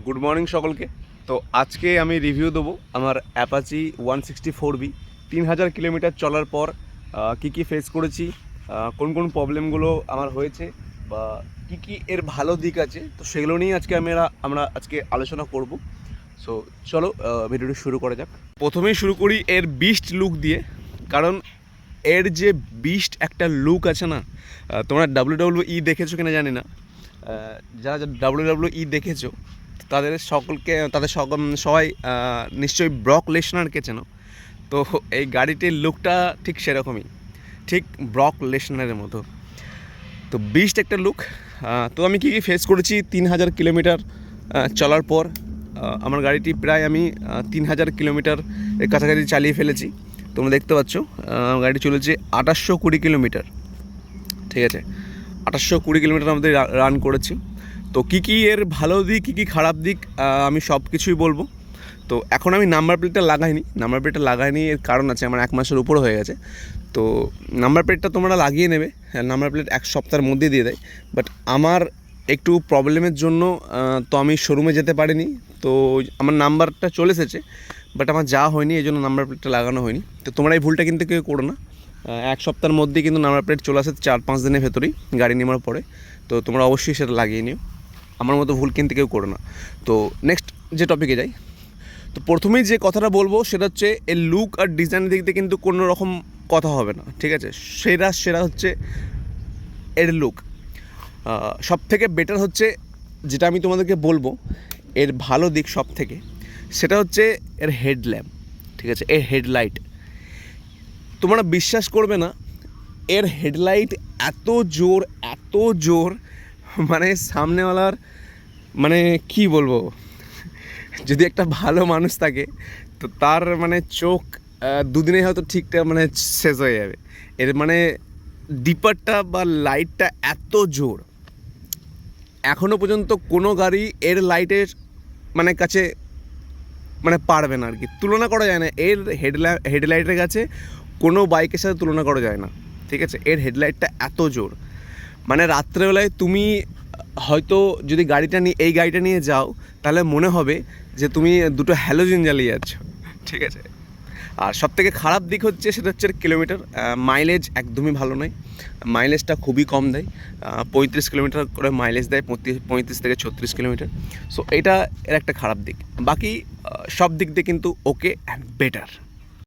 Good morning সকলকে। তো আজকে আমি রিভিউ দেবো আমার অ্যাপাচি 164B 3000 কিলোমিটার চলার পর কি কি ফেস করেছি, কোন কোন প্রবলেমগুলো আমার হয়েছে বা কি কি এর ভালো দিক আছে, তো সেগুলো নিয়ে আজকে আমরা আজকে আলোচনা করব। সো চলো ভিডিওটি শুরু করা যাক। প্রথমেই শুরু করি এর বিস্ট লুক দিয়ে, কারণ এর যে বিস্ট একটা লুক আছে না, তোমরা WWE দেখেছো কিনা জানি না, যারা WWE দেখেছো তাদের সবাই নিশ্চয়ই ব্রক লেসনারকে চেনো। তো এই গাড়িটির লুকটা ঠিক সেরকমই, ঠিক ব্রক লেসনারের মতো। তো বিস্ট একটা লুক। তো আমি কী কী ফেস করেছি 3000 কিলোমিটার চলার পর। আমার গাড়িটি প্রায় আমি 3000 কিলোমিটার এর কাছাকাছি চালিয়ে ফেলেছি। তোমরা দেখতে পাচ্ছ গাড়ি চলেছে 2820 কিলোমিটার। ঠিক আছে, 2820 কিলোমিটার আমাদের রান করেছি। তো কী কী এর ভালো দিক, কী কী খারাপ দিক, আমি সব কিছুই বলবো। তো এখন আমি নাম্বার প্লেটটা লাগাইনি, এর কারণ আছে, আমার 1 মাসের উপর হয়ে গেছে। তো নাম্বার প্লেটটা তোমরা লাগিয়ে নেবে, নাম্বার প্লেট 1 সপ্তাহের মধ্যে দিয়ে দেয়। বাট আমার একটু প্রবলেমের জন্য তো আমি শোরুমে যেতে পারিনি। তো আমার নাম্বারটা চলে এসেছে, বাট আমার যাওয়া হয়নি, এই জন্য নাম্বার প্লেটটা লাগানো হয়নি। তো তোমরা এই ভুলটা কিন্তু কেউ করো না। 1 সপ্তাহের মধ্যেই কিন্তু নাম্বার প্লেট চলে আসে, 4-5 দিনের ভেতরেই গাড়ি নেওয়ার পরে। তো তোমরা অবশ্যই সেটা লাগিয়ে নিও, আমার মতো ভুল কিন্তু কেউ করো না। তো নেক্সট যে টপিকে যাই, তো প্রথমেই যে কথাটা বলবো সেটা হচ্ছে এর লুক আর ডিজাইনের দিক দিয়ে কিন্তু কোনো রকম কথা হবে না। ঠিক আছে, সেরা হচ্ছে এর লুক। সব থেকে বেটার হচ্ছে, যেটা আমি তোমাদেরকে বলবো এর ভালো দিক সব থেকে, সেটা হচ্ছে এর হেডল্যাম্প। ঠিক আছে, এর হেডলাইট তোমরা বিশ্বাস করবে না, এর হেডলাইট এত জোর, মানে সামনেওয়ালার, মানে কি বলবো, যদি একটা ভালো মানুষ থাকে তো তার মানে চোখ দুদিনে হয়তো ঠিকঠাক মানে শেষ হয়ে যাবে। এর মানে ডিপারটা বা লাইটটা এত জোর, এখনও পর্যন্ত কোনো গাড়ি এর লাইটের মানে কাছে মানে পারবে না আর কি, তুলনা করা যায় না। এর হেডলাইটের কাছে কোনো বাইকের সাথে তুলনা করা যায় না। ঠিক আছে, এর হেডলাইটটা এত জোর, মানে রাত্রেবেলায় তুমি হয়তো যদি এই গাড়িটা নিয়ে যাও, তাহলে মনে হবে যে তুমি দুটো হ্যালোজেন জ্বালিয়ে যাচ্ছ। ঠিক আছে, আর সবথেকে খারাপ দিক হচ্ছে সেটা হচ্ছে কিলোমিটার মাইলেজ একদমই ভালো নয়। মাইলেজটা খুবই কম দেয়, 35 কিলোমিটার করে মাইলেজ দেয়, 35 থেকে 36 কিলোমিটার। সো এটা এর একটা খারাপ দিক। বাকি সব দিক দিয়ে কিন্তু ওকে অ্যান্ড বেটার।